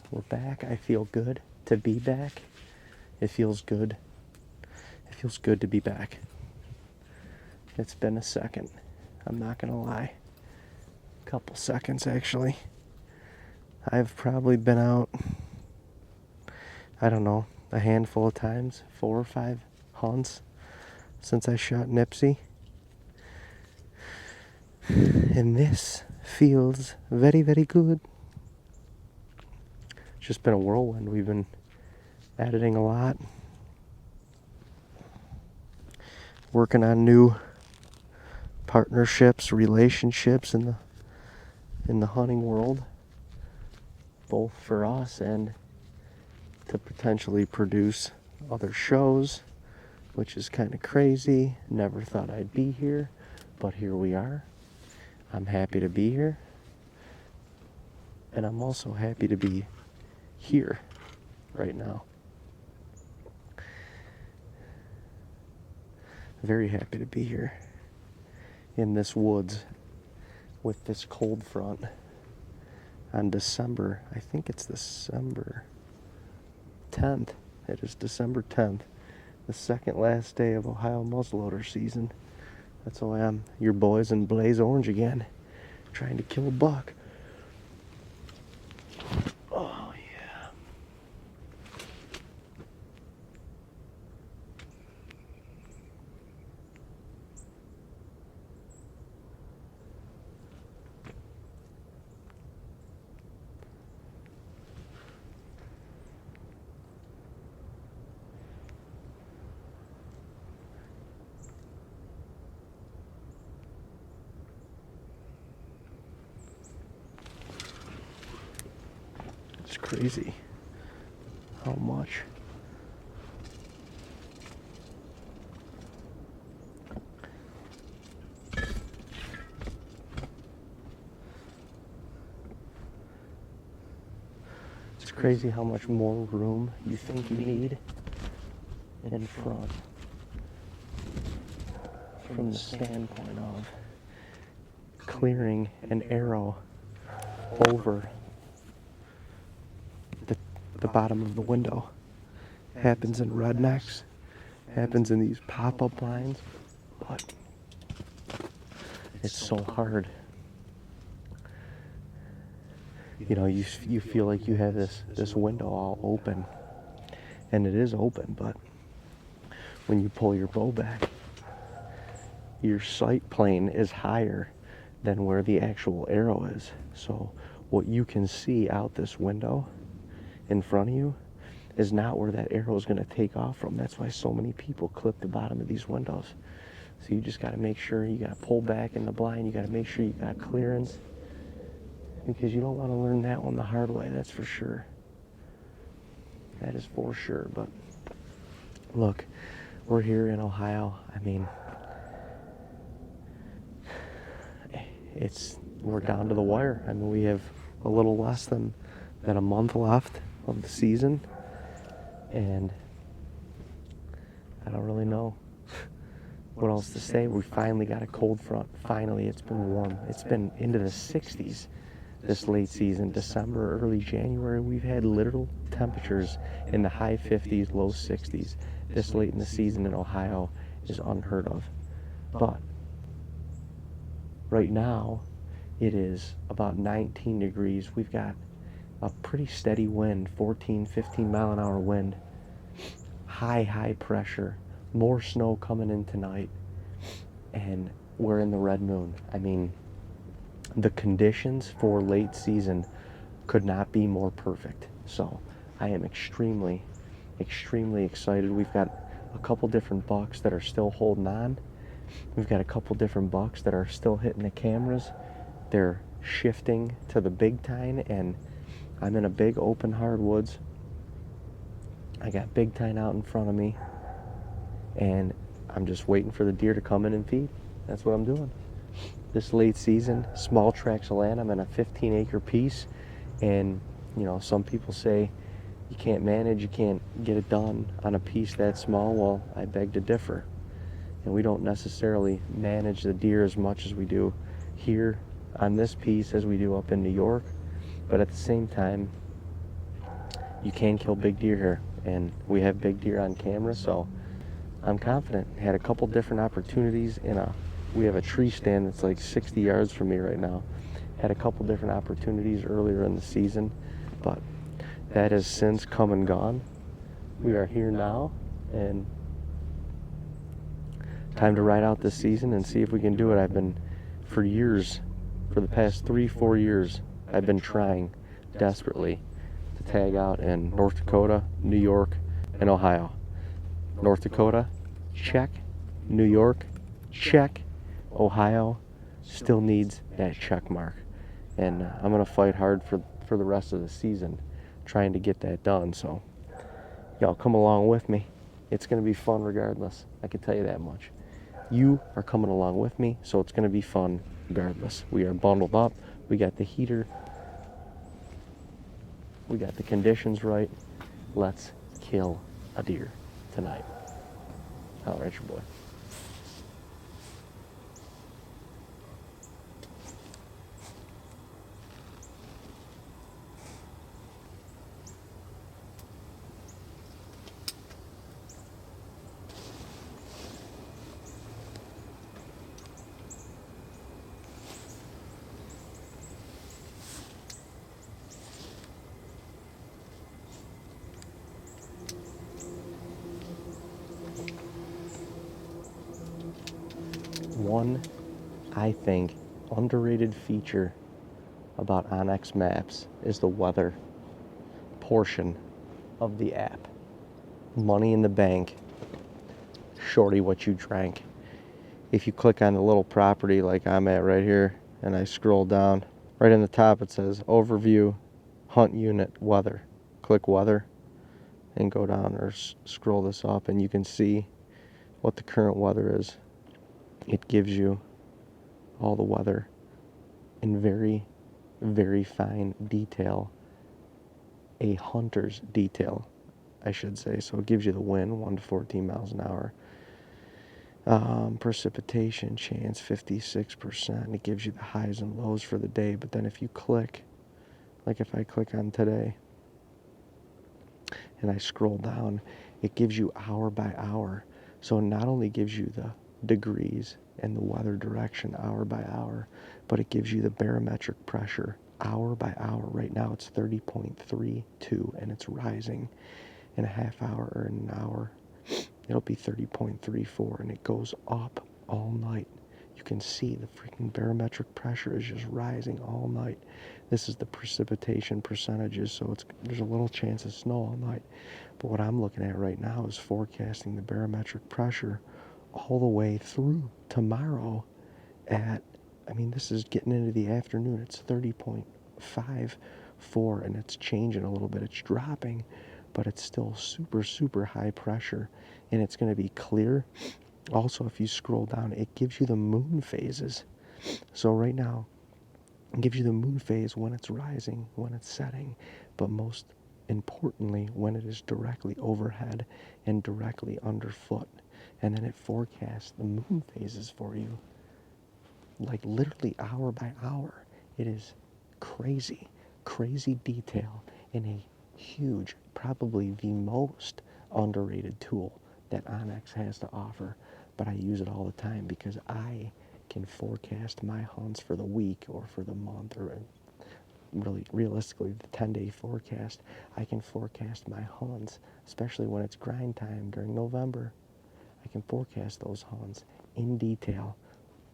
We're back. I feel good to be back. It feels good. It feels good to be back. It's been a second. I'm not gonna lie. A couple seconds, actually. I've probably been out, I don't know, a handful of times, 4 or 5 hunts since I shot Nipsey. And this feels very, very good. It's just been a whirlwind. We've been editing a lot, working on new partnerships, relationships in the hunting world, both for us and to potentially produce other shows, which is kind of crazy. Never thought I'd be here, but here we are. I'm happy to be here, and I'm also happy to be here right now. Very happy to be here in this woods with this cold front on December, I think it's December 10th. It is December 10th, the second last day of Ohio muzzleloader season. That's why I'm your boys in Blaze Orange again, trying to kill a buck. Oh yeah. It's crazy how much more room you think you need in front from the standpoint of clearing an arrow over the bottom of the window. Happens in rednecks, happens in these pop-up blinds, but it's so hard. You know, you feel like you have this window all open, and it is open, but when you pull your bow back, your sight plane is higher than where the actual arrow is. So what you can see out this window in front of you is not where that arrow is going to take off from. That's why so many people clip the bottom of these windows. So you just got to make sure you got to pull back in the blind. You got to make sure you got clearance, because you don't want to learn that one the hard way. That's for sure. That is for sure. But look, we're here in Ohio. I mean, we're down to the wire. I mean, we have a little less than a month left of the season, and I don't really know what else to say. We finally got a cold front. Finally, it's been warm. It's been into the 60s this late season. December, early January, we've had literal temperatures in the high 50s, low 60s. This late in the season in Ohio is unheard of. But right now, it is about 19 degrees. We've got a pretty steady wind, 14, 15 mile an hour wind. High pressure. More snow coming in tonight. And we're in the red moon. I mean, the conditions for late season could not be more perfect. So I am extremely excited. We've got a couple different bucks that are still holding on. We've got a couple different bucks that are still hitting the cameras. They're shifting to the big tine, and I'm in a big open hardwoods. I got big tine out in front of me, and I'm just waiting for the deer to come in and feed. That's what I'm doing. This late season, small tracts of land. I'm in a 15-acre piece, and you know, some people say you can't manage, you can't get it done on a piece that small. Well, I beg to differ. And we don't necessarily manage the deer as much as we do here on this piece as we do up in New York. But at the same time, you can kill big deer here, and we have big deer on camera, so I'm confident. Had a couple different opportunities we have a tree stand that's like 60 yards from me right now. Had a couple different opportunities earlier in the season, but that has since come and gone. We are here now, and time to ride out this season and see if we can do it. I've been, for years, for the past 3-4 years, I've been trying desperately to tag out in North Dakota, New York, and Ohio. North Dakota, check. New York, check. Ohio still needs that check mark. And I'm going to fight hard for the rest of the season trying to get that done. So y'all come along with me. It's going to be fun regardless. I can tell you that much. You are coming along with me, so it's going to be fun regardless. We are bundled up. We got the heater. We got the conditions right. Let's kill a deer tonight. All right, your boy. One, I think, underrated feature about onX Maps is the weather portion of the app. Money in the bank, shorty what you drank. If you click on the little property like I'm at right here, and I scroll down, right in the top it says Overview, Hunt Unit, Weather. Click Weather and go down or scroll this up, and you can see what the current weather is. It gives you all the weather in very, very fine detail, a hunter's detail, I should say. So it gives you the wind, 1 to 14 miles an hour. Precipitation chance, 56%. It gives you the highs and lows for the day. But then if you click, like if I click on today, and I scroll down, it gives you hour by hour. So it not only gives you the degrees and the weather direction hour by hour, but it gives you the barometric pressure hour by hour. Right now it's 30.32 and it's rising. In a half hour or in an hour it'll be 30.34, and it goes up all night. You can see the freaking barometric pressure is just rising all night. This is the precipitation percentages, so there's a little chance of snow all night. But what I'm looking at right now is forecasting the barometric pressure all the way through tomorrow at, this is getting into the afternoon. It's 30.54, and it's changing a little bit. It's dropping, but it's still super, super high pressure, and it's going to be clear. Also, if you scroll down, it gives you the moon phases. So right now, it gives you the moon phase when it's rising, when it's setting, but most importantly, when it is directly overhead and directly underfoot. And then it forecasts the moon phases for you, like literally hour by hour. It is crazy, crazy detail in a huge, probably the most underrated tool that onX has to offer. But I use it all the time because I can forecast my hunts for the week or for the month, or really realistically the 10-day forecast. I can forecast my hunts, especially when it's grind time during November. I can forecast those hunts in detail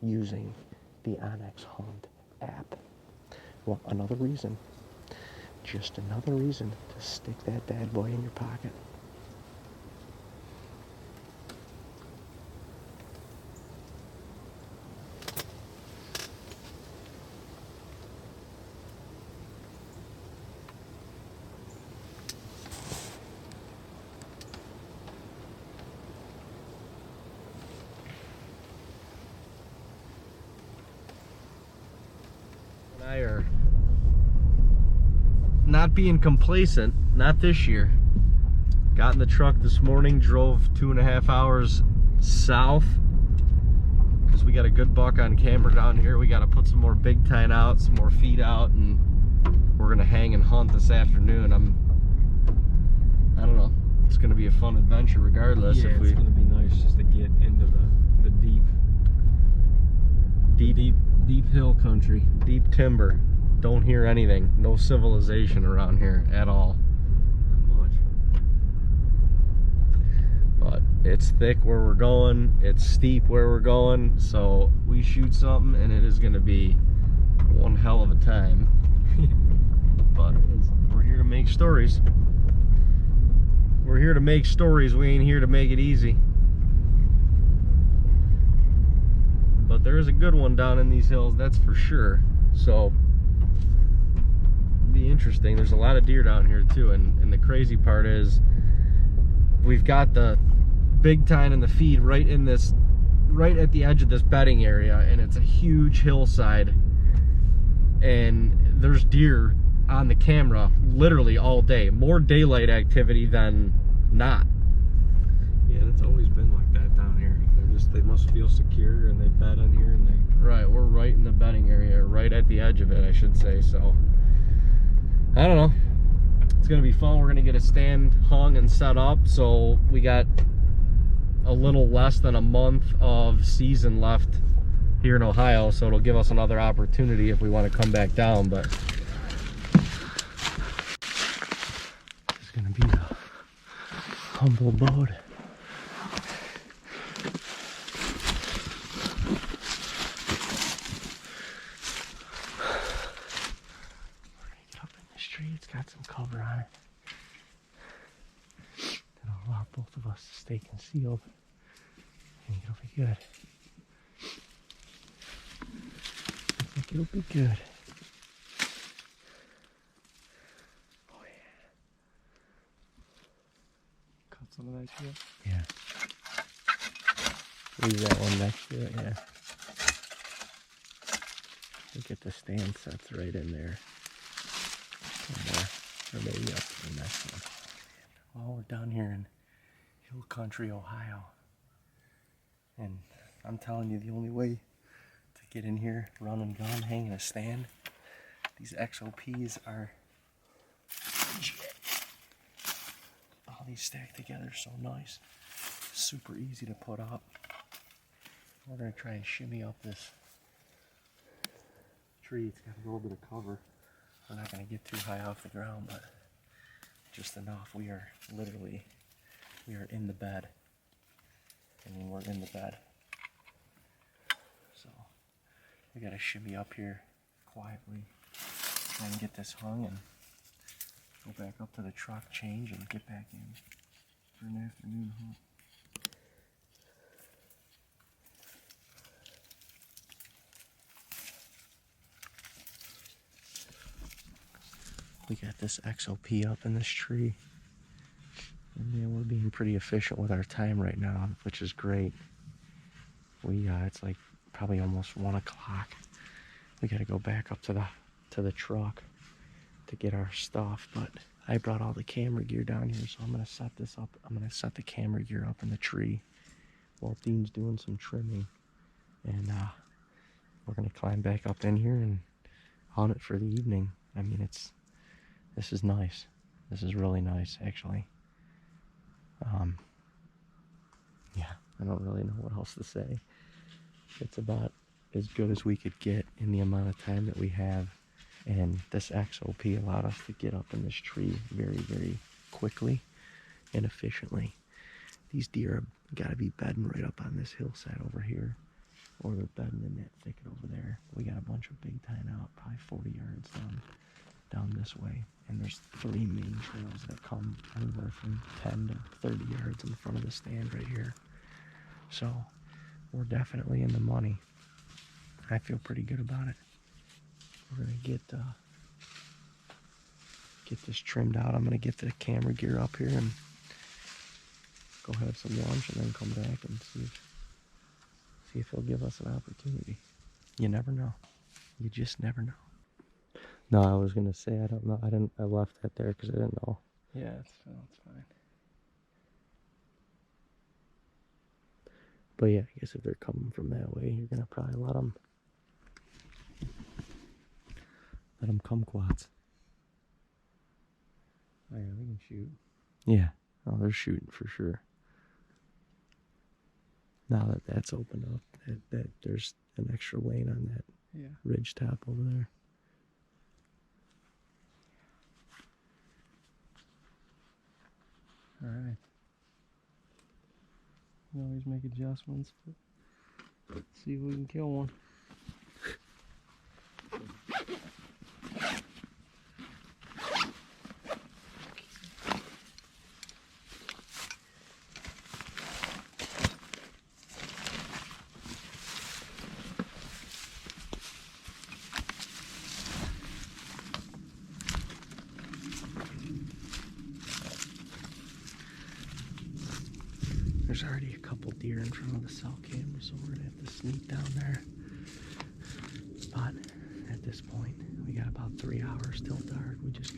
using the onX Hunt app. Well, just another reason to stick that bad boy in your pocket. I are not being complacent, not this year. Got in the truck this morning, drove 2.5 hours south because we got a good buck on camera down here. We got to put some more big tine out, some more feed out, and we're gonna hang and hunt this afternoon. I'm it's gonna be a fun adventure regardless. Yeah, it's gonna be nice just to get into the deep hill country. Deep timber. Don't hear anything. No civilization around here at all. Not much. But it's thick where we're going. It's steep where we're going. So we shoot something and it is gonna be one hell of a time. But we're here to make stories. We're here to make stories. We ain't here to make it easy. But there is a good one down in these hills, that's for sure. So it'll be interesting. There's a lot of deer down here too, and the crazy part is we've got the big tine and the feed right at the edge of this bedding area, and it's a huge hillside, and there's deer on the camera literally all day. More daylight activity than not. Yeah, and it's always been like that down here. They must feel secure, and they bed on here, and they... Right, we're right in the bedding area, right at the edge of it, I should say. So I don't know, it's gonna be fun. We're gonna get a stand hung and set up. So we got a little less than a month of season left here in Ohio, so it'll give us another opportunity if we want to come back down. But it's gonna be a humble abode. It's got some cover on it. It'll allow both of us to stay concealed. I think it'll be good. I think it'll be good. Oh yeah. Cut some of that shit? Yeah. Leave that one next to it, yeah. We'll get the stand sets right in there. Or maybe up to the next one. Well, we're down here in hill country, Ohio, and I'm telling you, the only way to get in here, run and gun, hanging a stand, these XOPs are legit. All these stacked together so nice, super easy to put up. We're gonna try and shimmy up this tree. It's got a little bit of cover. We're not going to get too high off the ground, but just enough. We are in the bed. I mean, we're in the bed. So we got to shimmy up here quietly, try and get this hung and go back up to the truck, change, and get back in for an afternoon hunt. We got this XOP up in this tree, and man, we're being pretty efficient with our time right now, which is great. It's like probably almost 1 o'clock. We got to go back up to the truck to get our stuff, but I brought all the camera gear down here, so I'm gonna set this up. I'm gonna set the camera gear up in the tree while Dean's doing some trimming, and we're gonna climb back up in here and hunt it for the evening. I mean, this is nice. This is really nice, actually. Yeah, I don't really know what else to say. It's about as good as we could get in the amount of time that we have. And this XOP allowed us to get up in this tree very, very quickly and efficiently. These deer have got to be bedding right up on this hillside over here, or they're bedding in that thicket over there. We got a bunch of big tine out, probably 40 yards down this way, and there's 3 main trails that come anywhere from 10 to 30 yards in front of the stand right here. So we're definitely in the money. I feel pretty good about it. We're gonna get this trimmed out. I'm gonna get the camera gear up here and go have some lunch, and then come back and see if he'll give us an opportunity. You never know. You just never know. No, I was gonna say, I don't know. I left that there because I didn't know. Yeah, it's fine. But yeah, I guess if they're coming from that way, you're gonna probably let them kumquats. Oh yeah, we can shoot. Yeah, Oh, they're shooting for sure. Now that that's opened up, that there's an extra lane on that ridge top over there. All right. We always make adjustments, but let's see if we can kill one. There's already a couple deer in front of the cell camera, so we're gonna have to sneak down there. But at this point, we got about 3 hours till dark. We just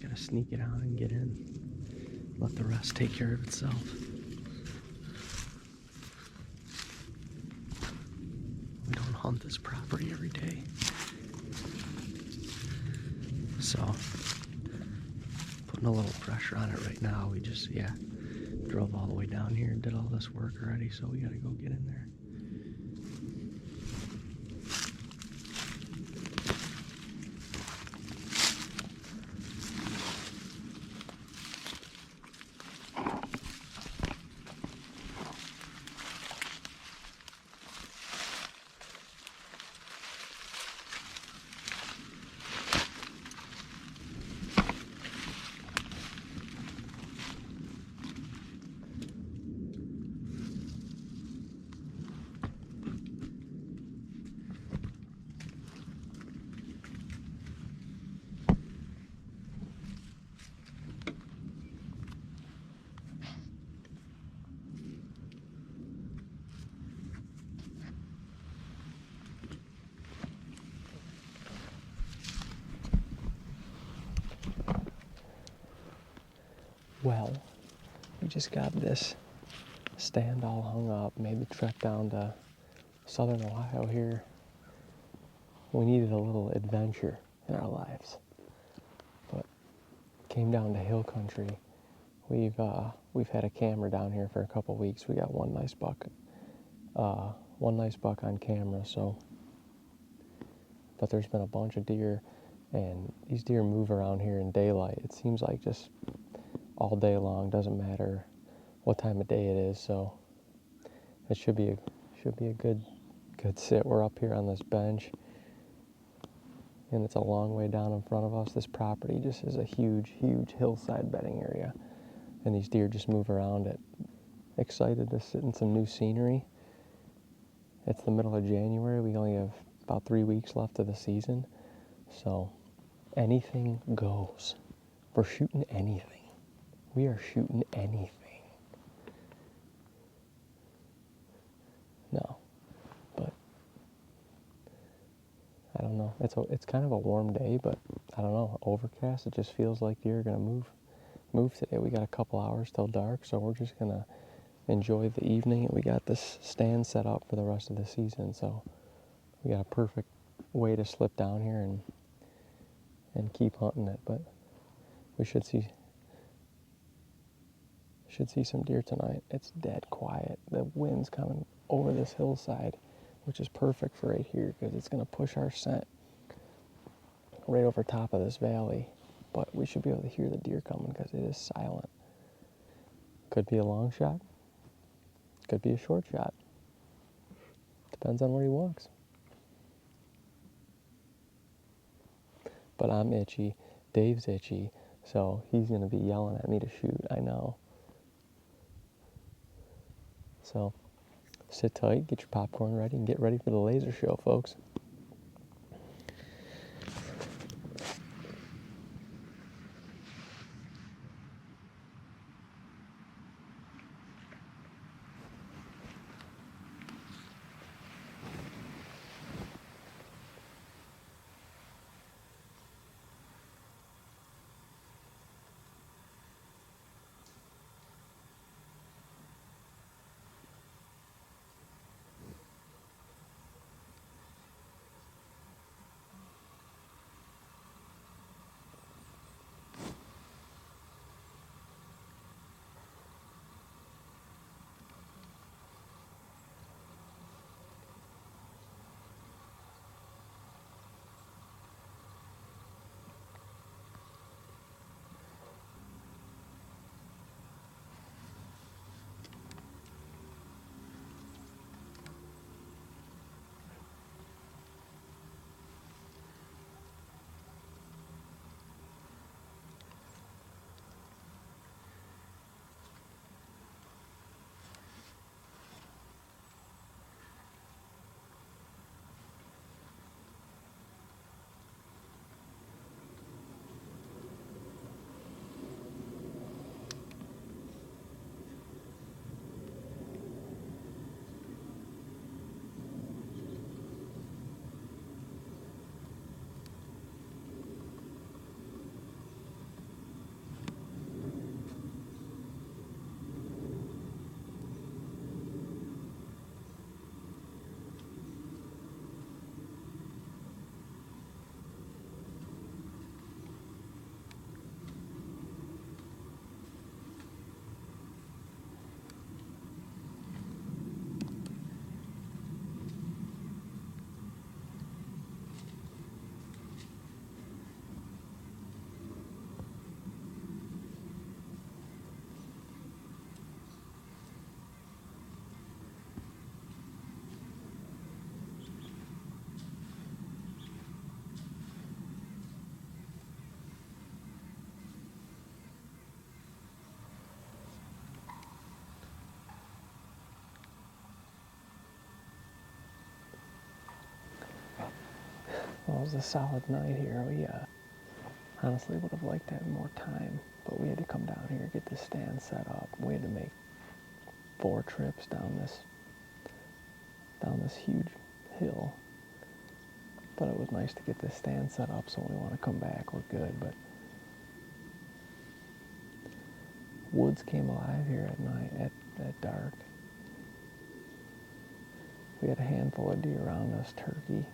gotta sneak it out and get in. Let the rest take care of itself. We don't hunt this property every day. So putting a little pressure on it right now. We just drove all the way down here and did all this work already, so we gotta go get in there. Well, we just got this stand all hung up, made the trek down to southern Ohio here. We needed a little adventure in our lives, but came down to hill country. We've had a camera down here for a couple weeks. We got one nice buck on camera. So, but there's been a bunch of deer, and these deer move around here in daylight. It seems like just all day long. Doesn't matter what time of day it is. So it should be a good sit. We're up here on this bench, and it's a long way down in front of us. This property just is a huge hillside bedding area, and these deer just move around it. Excited to sit in some new scenery. It's the middle of January. We only have about 3 weeks left of the season, so anything goes. We're shooting anything. We are shooting anything. No, but I don't know. It's kind of a warm day, but I don't know. Overcast. It just feels like deer are gonna move today. We got a couple hours till dark, so we're just gonna enjoy the evening. And we got this stand set up for the rest of the season, so we got a perfect way to slip down here and keep hunting it. But we should see some deer tonight. It's dead quiet. The wind's coming over this hillside, which is perfect for right here because it's going to push our scent right over top of this valley. But we should be able to hear the deer coming because it is silent. Could be a long shot. Could be a short shot. Depends on where he walks. But I'm itchy. Dave's itchy. So he's going to be yelling at me to shoot. I know. So sit tight, get your popcorn ready, and get ready for the laser show, folks. Well, it was a solid night here. We honestly would have liked to have more time, but we had to come down here, get this stand set up. We had to make 4 trips down this huge hill. But it was nice to get this stand set up, so when we want to come back, we're good. But woods came alive here at night, at dark. We had a handful of deer around us, turkey.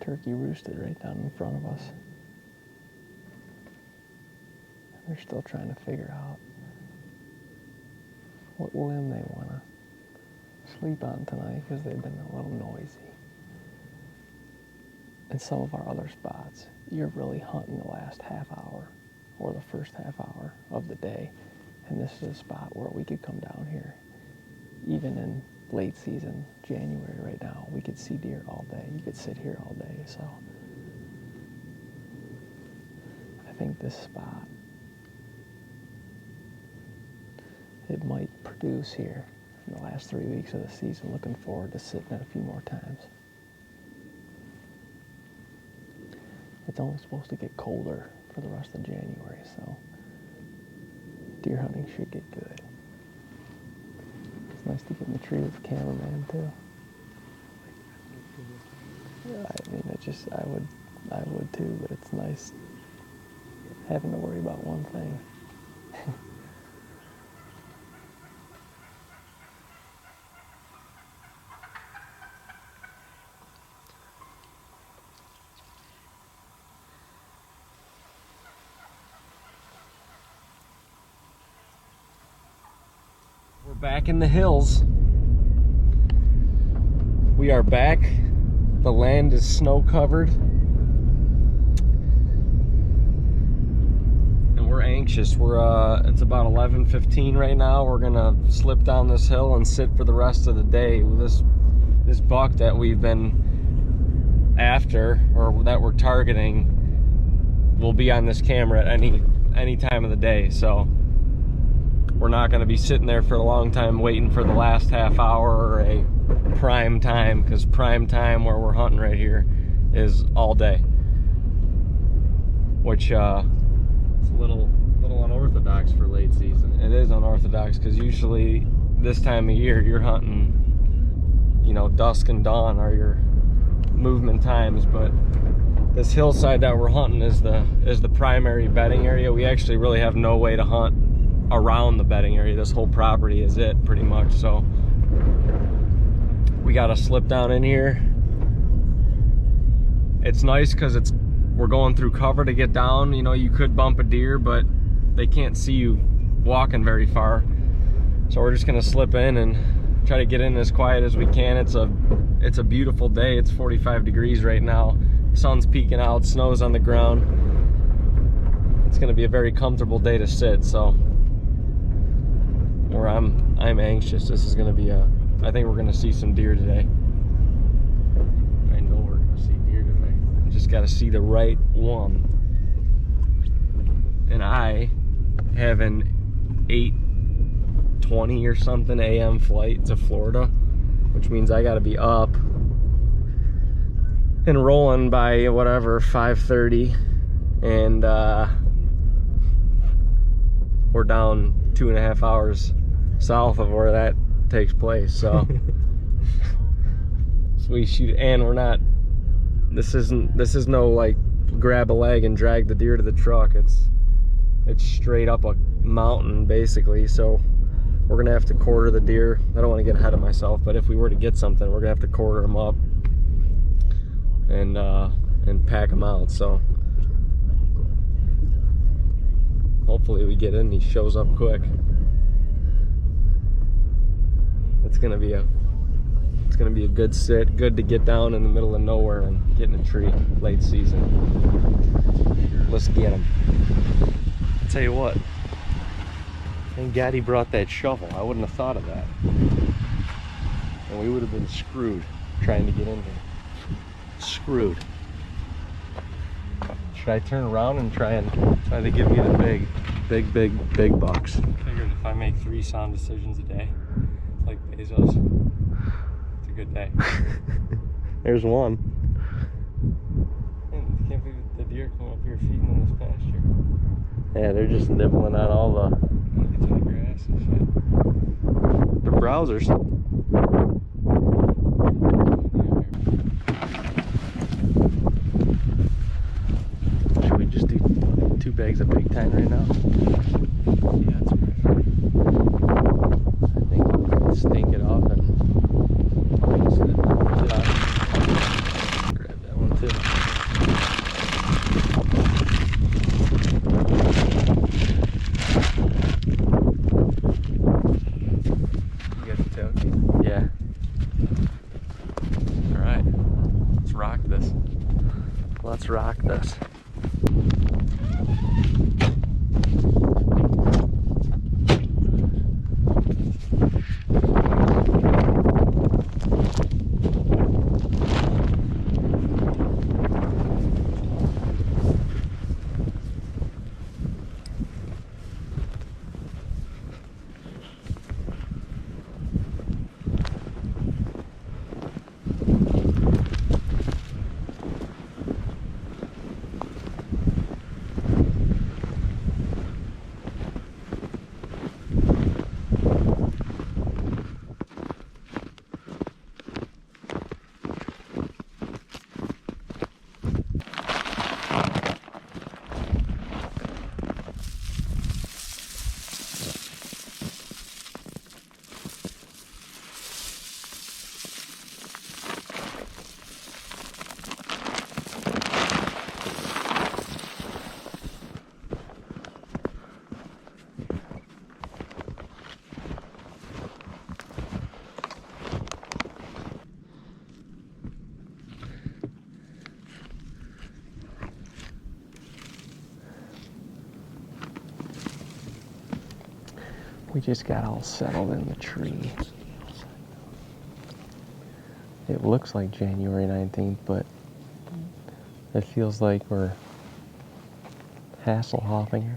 Turkey roosted right down in front of us. And they're still trying to figure out what limb they want to sleep on tonight because they've been a little noisy. In some of our other spots, you're really hunting the last half hour or the first half hour of the day. And this is a spot where we could come down here. Even in late season, January right now, we could see deer all day. You could sit here all day. So I think this spot, it might produce here in the last 3 weeks of the season. Looking forward to sitting it a few more times. It's only supposed to get colder for the rest of January, so deer hunting should get good. It's nice to get in the tree with the cameraman too. I mean, I would too, but it's nice having to worry about one thing. We're back in the hills. We are back. The land is snow covered. And we're anxious. It's about 11:15 right now. We're gonna slip down this hill and sit for the rest of the day. This buck that we've been after, or that we're targeting, will be on this camera at any time of the day. So we're not going to be sitting there for a long time waiting for the last half hour or a prime time, because prime time where we're hunting right here is all day, which it's a little unorthodox for late season. It is unorthodox because usually this time of year you're hunting, you know, dusk and dawn are your movement times, but this hillside that we're hunting is the primary bedding area. We actually really have no way to hunt around the bedding area. This whole property is it pretty much, so we gotta slip down in here. It's nice because we're going through cover to get down. You know, you could bump a deer, but they can't see you walking very far, so we're just gonna slip in and try to get in as quiet as we can. It's a beautiful day. It's 45 degrees right now. Sun's peeking out, snow's on the ground. It's gonna be a very comfortable day to sit, so I'm anxious. This is gonna be I think we're gonna see some deer today. I know we're gonna see deer today. I just gotta see the right one. And I have an 8:20 or something a.m. flight to Florida, which means I gotta be up and rolling by whatever 5:30, and we're down 2.5 hours south of where that takes place. So so we shoot, and we're not, this is no like grab a leg and drag the deer to the truck. It's straight up a mountain basically, so we're gonna have to quarter the deer. I don't want to get ahead of myself, but if we were to get something, we're gonna have to quarter them up and pack them out. So hopefully we get in, he shows up quick. It's gonna be a good sit, good to get down in the middle of nowhere and get in a tree late season. Let's get him. I'll tell you what, thank God he brought that shovel. I wouldn't have thought of that, and we would have been screwed trying to get in here. Screwed. Should I turn around and try to give you the big bucks? I figured if I make 3 sound decisions a day, like Bezos, to a good day. There's one. And you can't believe the deer coming up here feeding in this pasture. Yeah, they're just nibbling on all the Grass and shit. browsers. Should we just do 2 bags of big time right now? Yeah, that's perfect. I think we'll stink it off and grab that one too. You got the tailgate? Yeah. Alright, let's rock this. Let's rock this. We just got all settled in the tree. It looks like January 19th, but it feels like we're Hasselhoffing.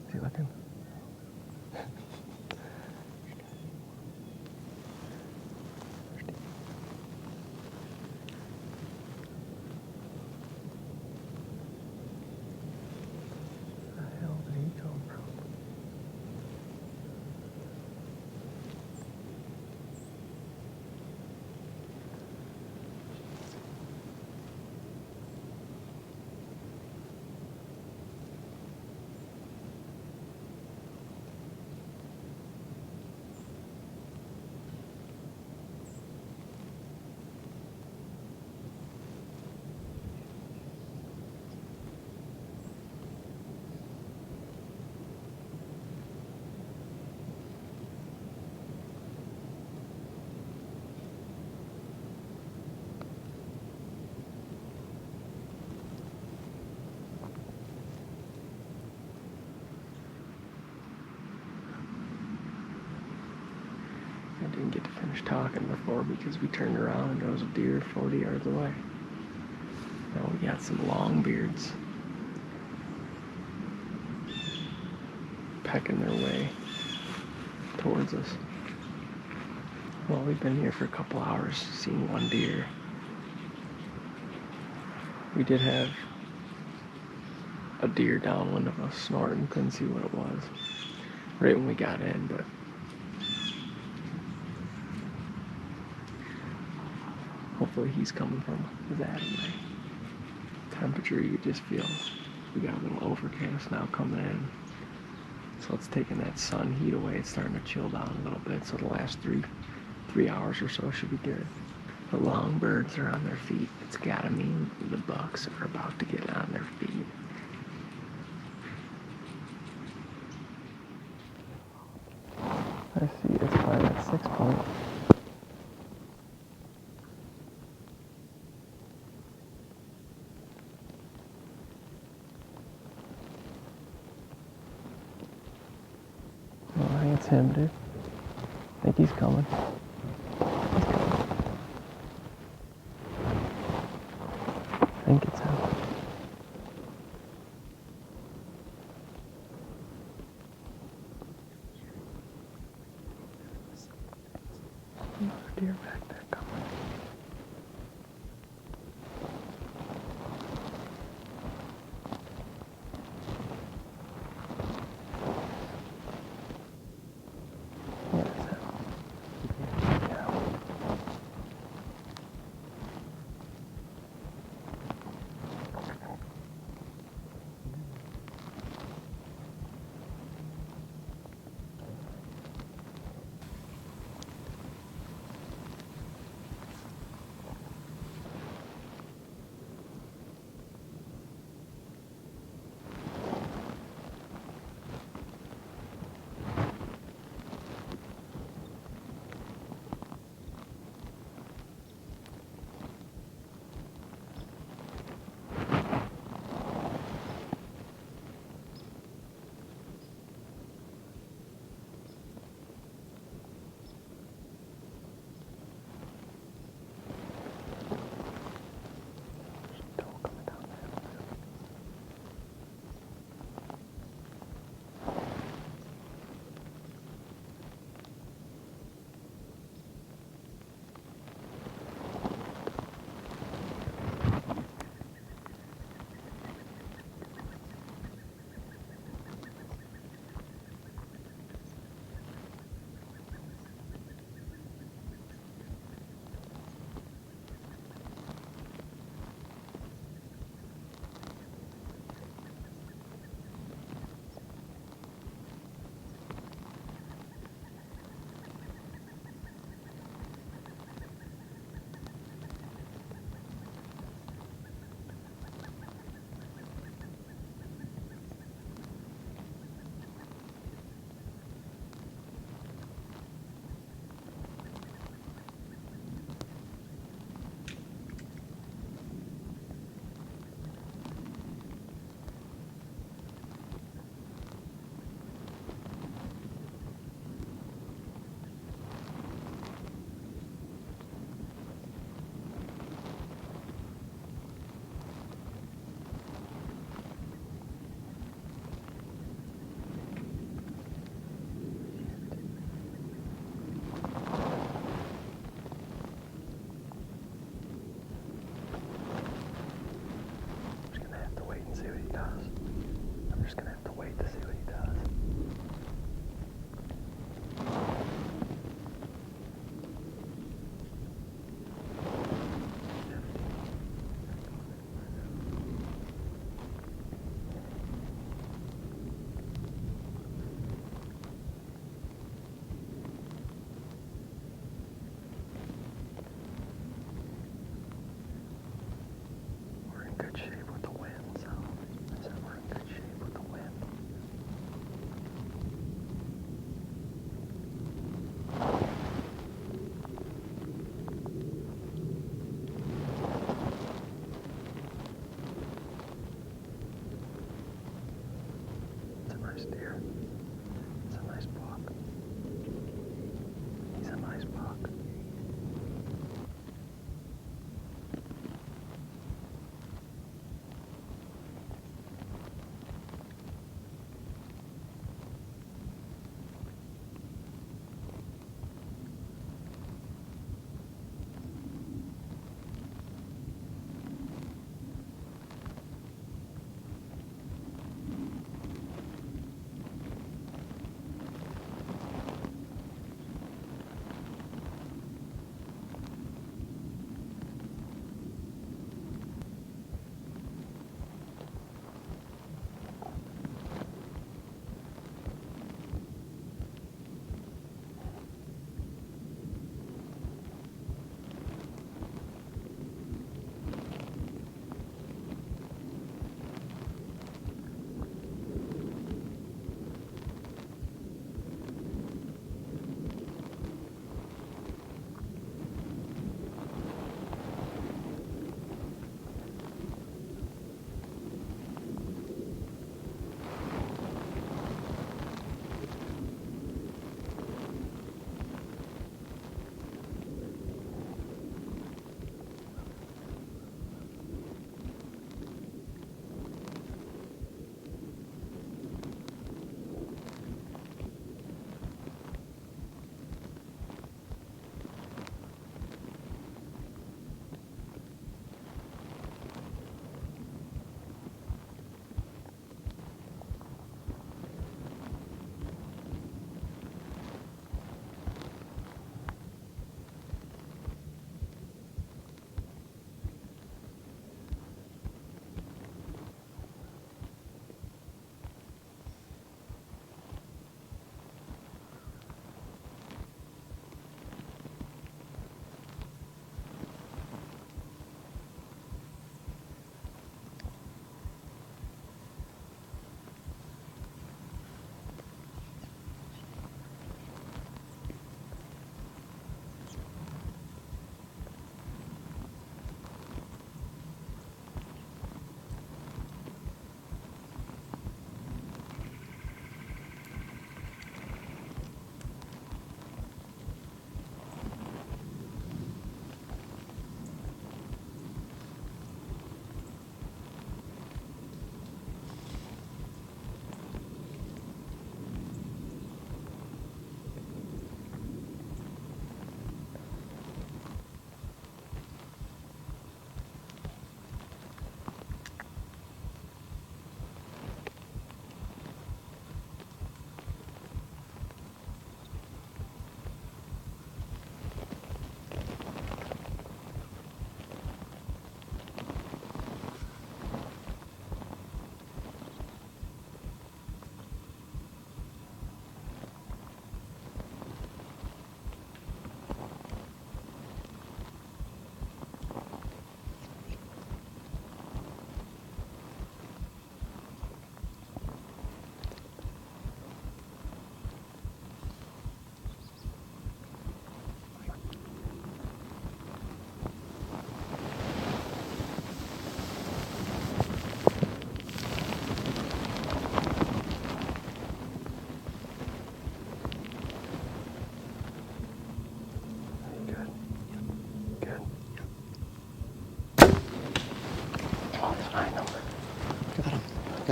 Is he looking? I didn't get to finish talking before because we turned around and there was a deer 40 yards away. Now we got some long beards pecking their way towards us. Well, we've been here for a couple hours, seen one deer. We did have a deer downwind of us snorting, couldn't see what it was right when we got in, but hopefully he's coming from that way. Temperature, you just feel we got a little overcast now coming in. So it's taking that sun heat away. It's starting to chill down a little bit. So the last three hours or so should be good. The long birds are on their feet. It's gotta mean the bucks are about to get on their feet. I see it's fine at 6 point. Oh, I think it's him, dude. I think he's coming. He's coming. I think it's him.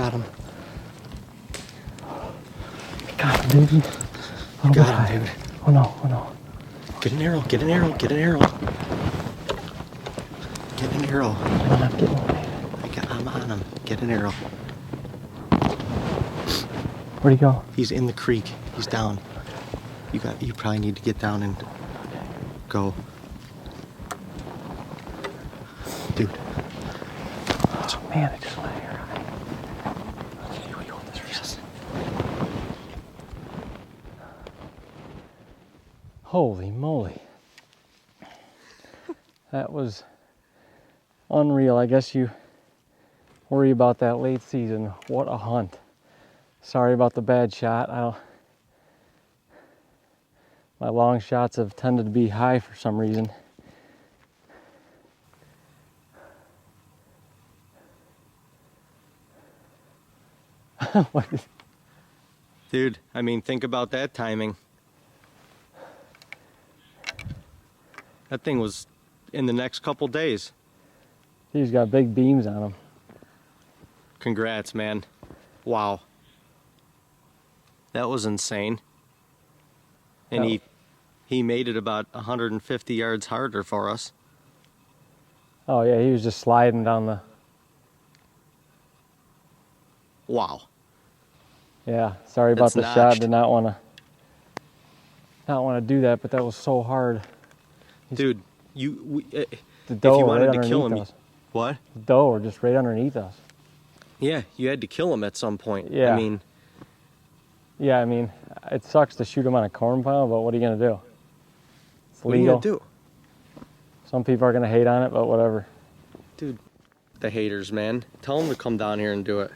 Got him. Got him, baby. Oh, Got him, dude. Oh no, oh no. Get an arrow, get an arrow, get an arrow. Get an arrow. I'm getting one. I'm on him. Get an arrow. Where'd he go? He's in the creek. He's down. You probably need to get down and go. Dude. Oh man, I just went here. Okay, we hold this for Yes. Holy moly. That was unreal. I guess you worry about that late season. What a hunt. Sorry about the bad shot. My long shots have tended to be high for some reason. Dude, I mean, think about that timing. That thing was in the next couple days. He's got big beams on him. Congrats, man. Wow. That was insane. And Oh. he made it about 150 yards harder for us. Oh yeah, he was just sliding down the... Wow. Yeah, sorry about That's the shot. notched. Did not want to do that, but that was so hard. Dude, The if doe you were wanted right to kill underneath him, us. what? The doe were just right underneath us. Yeah, you had to kill him at some point. Yeah. I mean, Yeah, I mean, it sucks to shoot him on a corn pile, but what are you gonna do? It's what are you legal. gonna do? Some people are gonna hate on it, but whatever. Dude, the haters, man. Tell them to come down here and do it.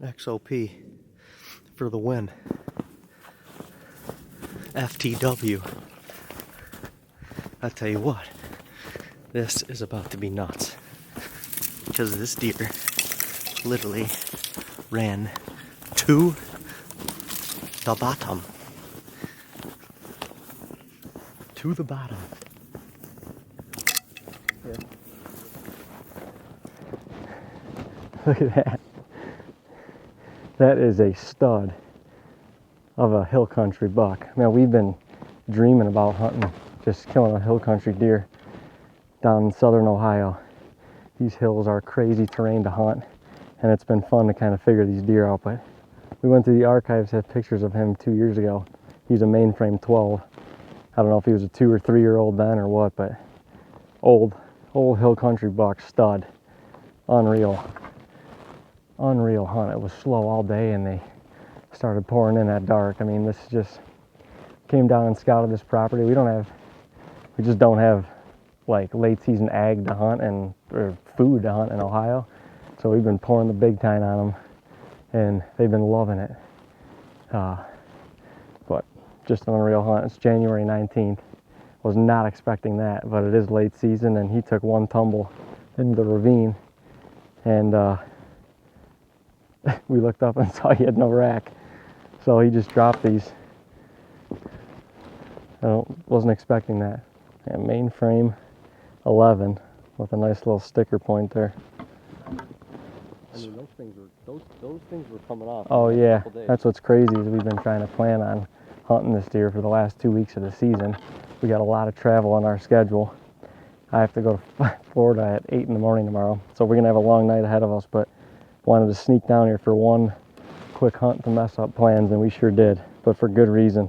XOP for the win. FTW. I tell you what, this is about to be nuts. Because this deer literally ran to the bottom. To the bottom. Look at that. That is a stud of a hill country buck. Man, we've been dreaming about hunting, just killing a hill country deer down in southern Ohio. These hills are crazy terrain to hunt, and it's been fun to kind of figure these deer out. But we went through the archives, had pictures of him 2 years ago. He's a mainframe 12. I don't know if he was a 2 or 3 year old then or what, but old hill country buck, stud. Unreal hunt. It was slow all day and they started pouring in at dark. I mean, this just came down and scouted this property. We just don't have like late season ag to hunt or food to hunt in Ohio. So we've been pouring the big time on them and they've been loving it. But just an unreal hunt. It's January 19th. Was not expecting that, but it is late season and he took one tumble into the ravine and we looked up and saw he had no rack. So he just dropped these. Wasn't expecting that. Yeah, mainframe 11 with a nice little sticker point there. I mean, those things were coming off. Oh in the yeah, last couple days. that's what's crazy is we've been trying to plan on hunting this deer for the last 2 weeks of the season. We got a lot of travel on our schedule. I have to go to Florida at 8 in the morning tomorrow, so we're gonna have a long night ahead of us, but wanted to sneak down here for one quick hunt to mess up plans, and we sure did, but for good reason,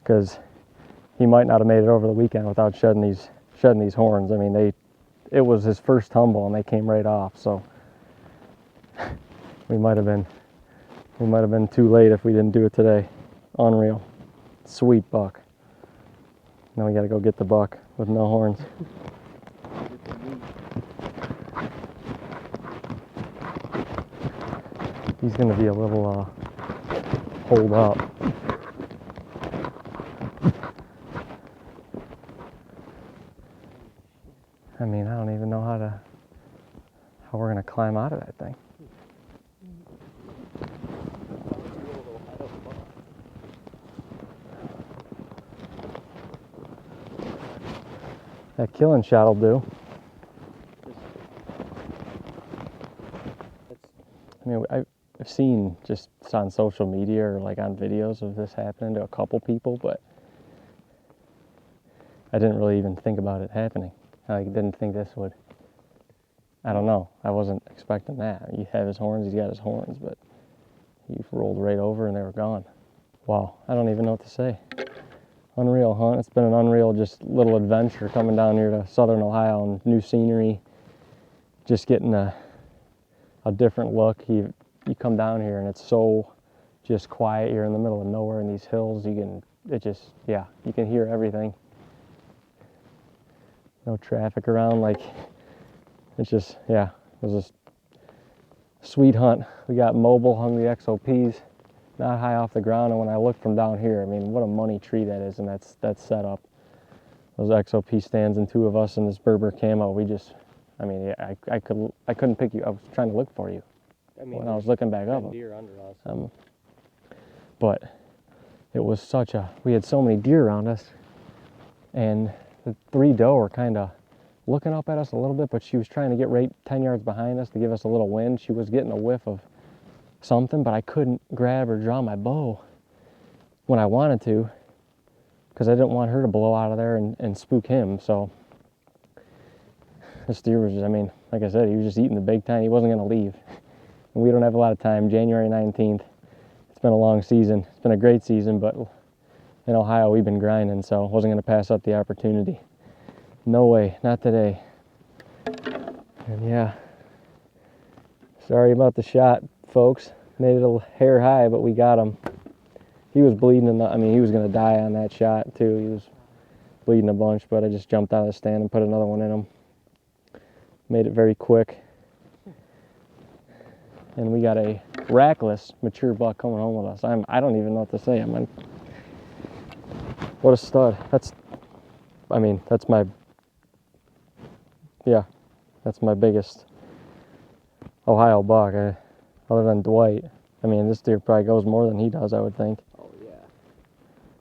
because he might not have made it over the weekend without shedding these horns. I mean, it was his first tumble and they came right off, so we might have been too late if we didn't do it today. Unreal. Sweet buck. Now we gotta go get the buck with no horns. He's gonna be a little hold up. I mean, I don't even know how we're gonna climb out of that thing. That killing shot will do. mean, I've seen just on social media or like on videos of this happening to a couple people, but I didn't really even think about it happening. I didn't think this would. I don't know. I wasn't expecting that. You have his horns, he's got his horns, but he rolled right over and they were gone. Wow, I don't even know what to say. Unreal hunt. It's been an unreal just little adventure coming down here to southern Ohio and new scenery. Just getting a different look. You come down here and it's so just quiet. You're in the middle of nowhere in these hills. You can hear everything. No traffic around, like it's just, yeah, it was a sweet hunt. We got mobile, hung the XOPs, not high off the ground, and when I look from down here, I mean, what a money tree that is, and that's set up. Those XOP stands and 2 of us in this Berber camo, we just, I mean, yeah, I couldn't pick you. I was trying to look for you. I mean, when I was looking back up. Deer under us. But it was we had so many deer around us, and the 3 doe were kind of looking up at us a little bit, but she was trying to get right 10 yards behind us to give us a little wind. She was getting a whiff of something, but I couldn't grab or draw my bow when I wanted to because I didn't want her to blow out of there and spook him. So this deer was just, I mean, like I said, he was just eating the big time. He wasn't going to leave. And we don't have a lot of time. January 19th. It's been a long season. It's been a great season, but in Ohio, we've been grinding, so I wasn't going to pass up the opportunity. No way, not today. And yeah, sorry about the shot, folks. Made it a hair high, but we got him. He was bleeding, I mean, he was going to die on that shot, too. He was bleeding a bunch, but I just jumped out of the stand and put another one in him. Made it very quick. And we got a rackless mature buck coming home with us. I don't even know what to say. What a stud. That's my biggest Ohio buck. Other than Dwight. I mean, this deer probably goes more than he does, I would think. Oh, yeah.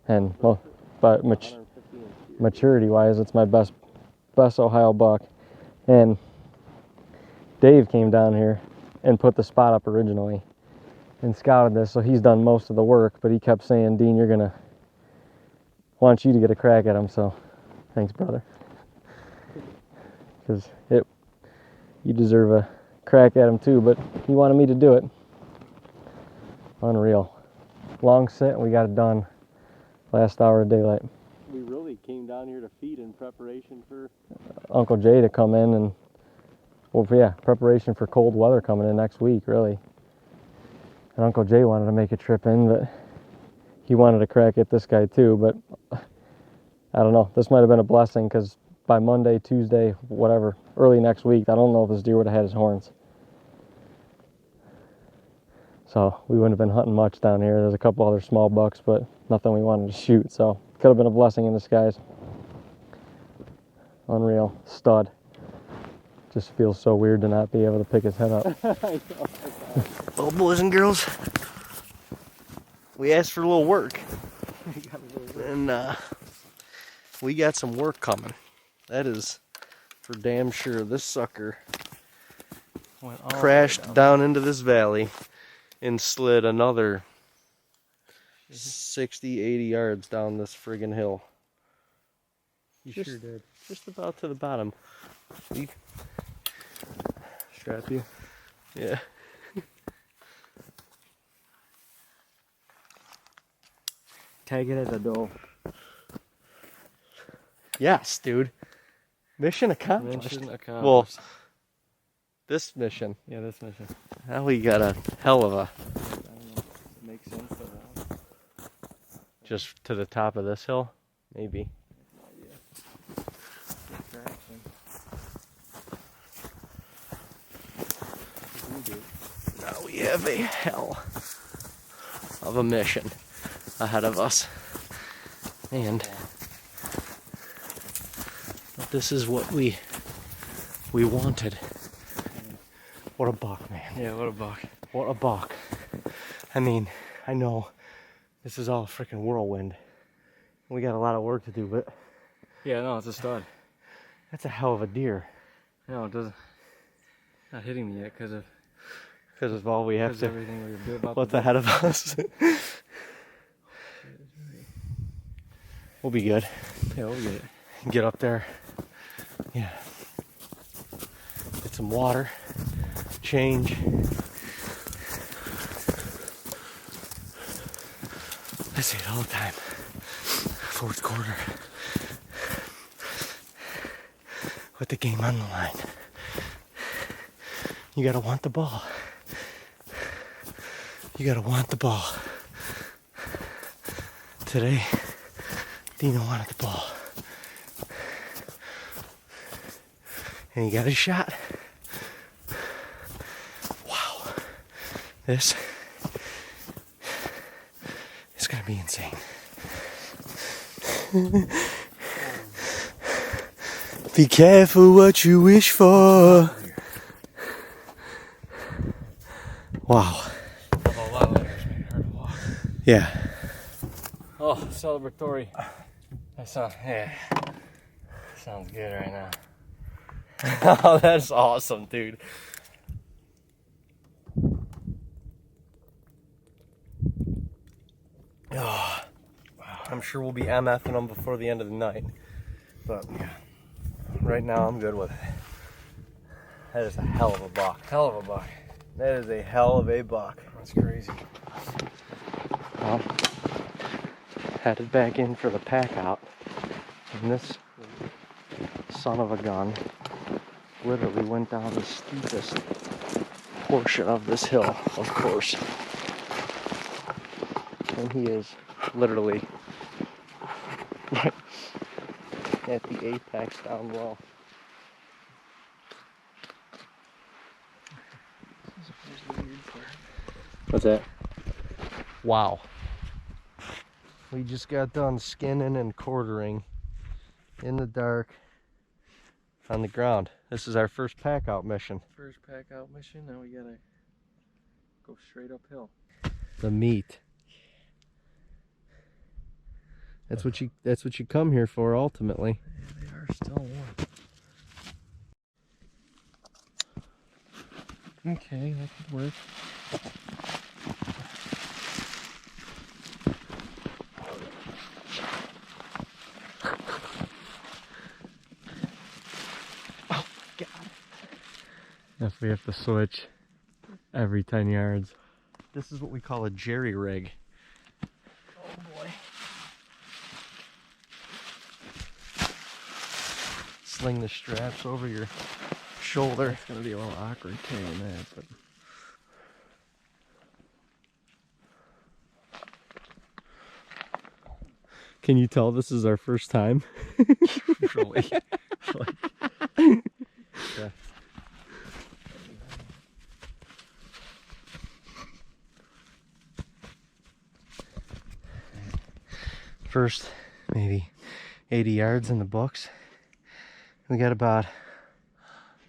And, well, but maturity-wise, it's my best Ohio buck. And Dave came down here and put the spot up originally and scouted this, so he's done most of the work, but he kept saying, Dean, want you to get a crack at him, so thanks, brother. Because you deserve a crack at him too, but he wanted me to do it. Unreal. Long sit, and we got it done last hour of daylight. We really came down here to feed in preparation for Uncle Jay to come in, and well, yeah, preparation for cold weather coming in next week, really. And Uncle Jay wanted to make a trip in, but he wanted to crack at this guy too, but I don't know. This might have been a blessing, because by Monday, Tuesday, whatever, early next week, I don't know if this deer would have had his horns. So we wouldn't have been hunting much down here. There's a couple other small bucks, but nothing we wanted to shoot. So could have been a blessing in disguise. Unreal. Stud. Just feels so weird to not be able to pick his head up. Well, boys and girls, we asked for a little work. And we got some work coming. That is for damn sure. This sucker crashed down into this valley and slid another 60, 80 yards down this friggin' hill. You sure did. Just about to the bottom. Strap you? Yeah. Tag it as a doe. Yes, dude. Mission accomplished. Mission accomplished. Well, this mission. Yeah, this mission. Now we got a hell of a... I don't know. Makes sense to that. Just to the top of this hill? Maybe. Now we have a hell of a mission ahead of us. And this is what we wanted. What a buck, man. Yeah, what a buck. What a buck. I mean, I know this is all freaking whirlwind. We got a lot of work to do, but... Yeah, no, it's a stud. That's a hell of a deer. No, it doesn't... Not hitting me yet because because of all we have to. Everything we do about What's ahead of us? We'll be good. Yeah, we'll get it. Get up there. Yeah. Get some water. Change. I say it all the time. Fourth quarter. With the game on the line. You gotta want the ball. You gotta want the ball. Today, Dino wanted the ball. And he got his shot. Wow. This is gonna be insane. Be careful what you wish for. Wow. Yeah. Oh, celebratory. Yeah. Sounds good right now. Oh, that's awesome, dude. Oh, I'm sure we'll be MFing them before the end of the night. But right now, I'm good with it. That is a hell of a buck. Hell of a buck. That is a hell of a buck. That's crazy. Well, headed back in for the pack out. And this son of a gun literally went down the steepest portion of this hill, of course. And he is literally right at the apex down low. What's that? Wow. We just got done skinning and quartering in the dark on the ground. This is our first pack out mission. First pack out mission, now we gotta go straight uphill. The meat. That's what you come here for ultimately. Yeah, they are still warm. Okay, that could work. Oh God. If we have to switch every 10 yards. This is what we call a jerry rig. Oh boy. Sling the straps over your shoulder. It's gonna be a little awkward carrying that, but can you tell this is our first time? really. Yeah. First, maybe 80 yards in the books. We got about,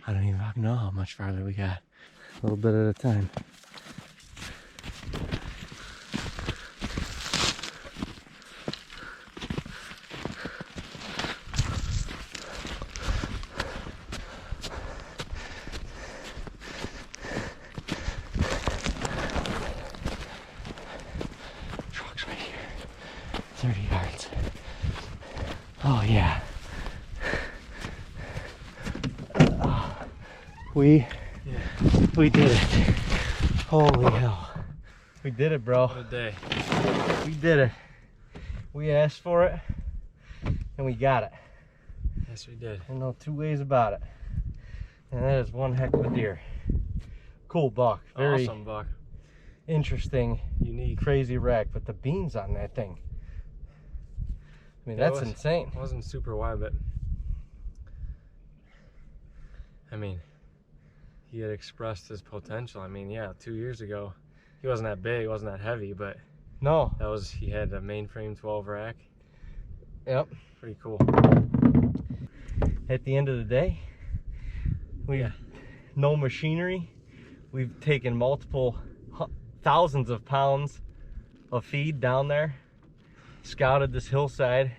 I don't even know how much farther we got. A little bit at a time. Truck's right here. 30 yards. Oh yeah. We did it. Holy hell. We did it, bro. what a day. We did it. We asked for it and we got it. Yes, we did. There's no two ways about it. And that is one heck of a deer. Cool buck. Very Awesome buck. interesting, Unique. crazy wreck. But the beans on that thing, I mean, that's insane. It wasn't super wide, but I mean, he had expressed his potential. I mean, yeah, 2 years ago, he wasn't that big, wasn't that heavy, but No. he had a mainframe 12 rack. Yep. Pretty cool. At the end of the day, no machinery. We've taken multiple thousands of pounds of feed down there, scouted this hillside,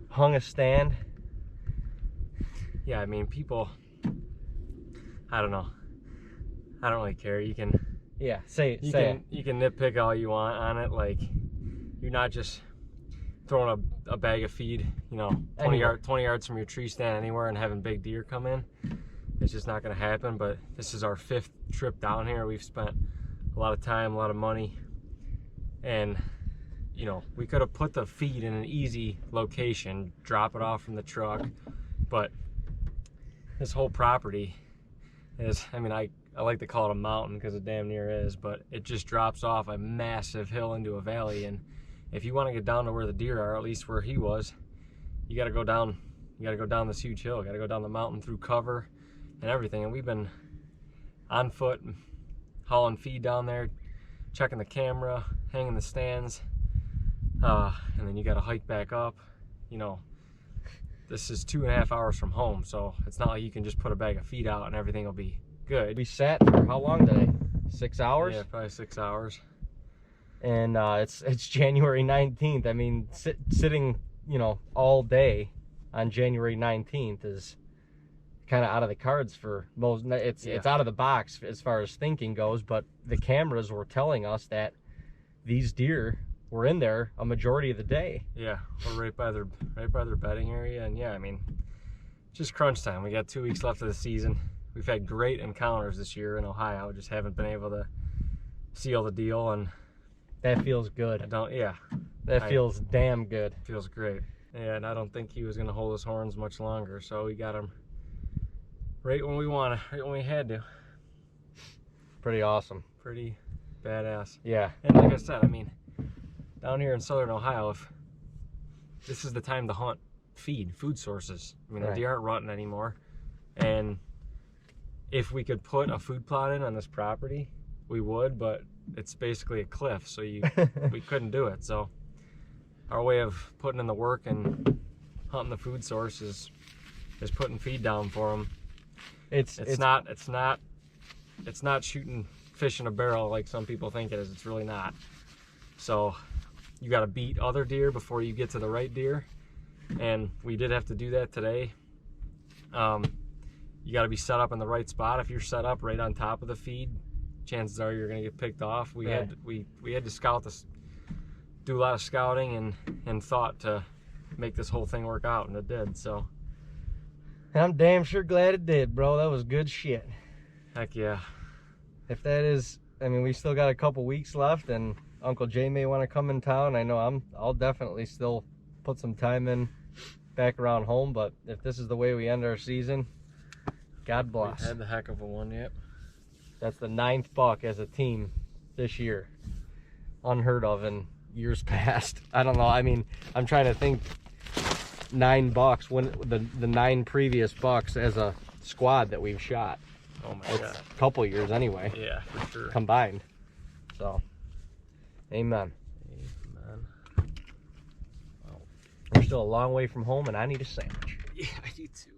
hung a stand. Yeah, I mean, people, I don't know. I don't really care. You can Yeah, you can nitpick all you want on it. Like, you're not just throwing a bag of feed, you know, 20 yards from your tree stand anywhere and having big deer come in. It's just not going to happen. But this is our 5th trip down here. We've spent a lot of time, a lot of money, and you know, we could have put the feed in an easy location, drop it off from the truck, but this whole property is, I mean, I like to call it a mountain because it damn near is, but it just drops off a massive hill into a valley. And if you want to get down to where the deer are, at least where he was, you got to go down. You got to go down this huge hill. You got to go down the mountain through cover and everything. And we've been on foot, hauling feed down there, checking the camera, hanging the stands, and then you got to hike back up. You know, this is 2.5 hours from home, so it's not like you can just put a bag of feed out and everything will be good. We sat for how long today? 6 hours? Yeah, probably 6 hours. And it's January 19th. I mean, sitting, you know, all day on January 19th is kind of out of the cards for most. It's out of the box as far as thinking goes, but the cameras were telling us that these deer were in there a majority of the day. Yeah, we're right by their bedding area, and yeah, I mean, just crunch time. We got 2 weeks left of the season. We've had great encounters this year in Ohio, just haven't been able to seal the deal, and that feels good. That feels damn good. Feels great. Yeah, and I don't think he was going to hold his horns much longer, so we got him right when we wanted, right when we had to. Pretty awesome. Pretty badass. Yeah. And like I said, I mean, down here in southern Ohio, if this is the time to hunt food sources. I mean, the deer aren't running anymore, and if we could put a food plot in on this property, we would, but it's basically a cliff, so we couldn't do it. So our way of putting in the work and hunting the food source is putting feed down for them. It's not shooting fish in a barrel like some people think it is. It's really not. So you got to beat other deer before you get to the right deer, and we did have to do that today. You got to be set up in the right spot. If you're set up right on top of the feed, chances are you're going to get picked off. We had to scout this, do a lot of scouting and thought to make this whole thing work out, and it did. So I'm damn sure glad it did, bro. That was good shit. Heck yeah. If that is, I mean, we still got a couple weeks left, and Uncle Jay may want to come in town. I know I'll definitely still put some time in back around home, but if this is the way we end our season, God bless. We had the heck of a one, yep. That's the 9th buck as a team this year. Unheard of in years past. I don't know. I mean, I'm trying to think 9 bucks when the 9 previous bucks as a squad that we've shot. Oh my God. A couple years anyway. Yeah, for sure. Combined. So, amen. Amen. We're still a long way from home, and I need a sandwich. Yeah, you too.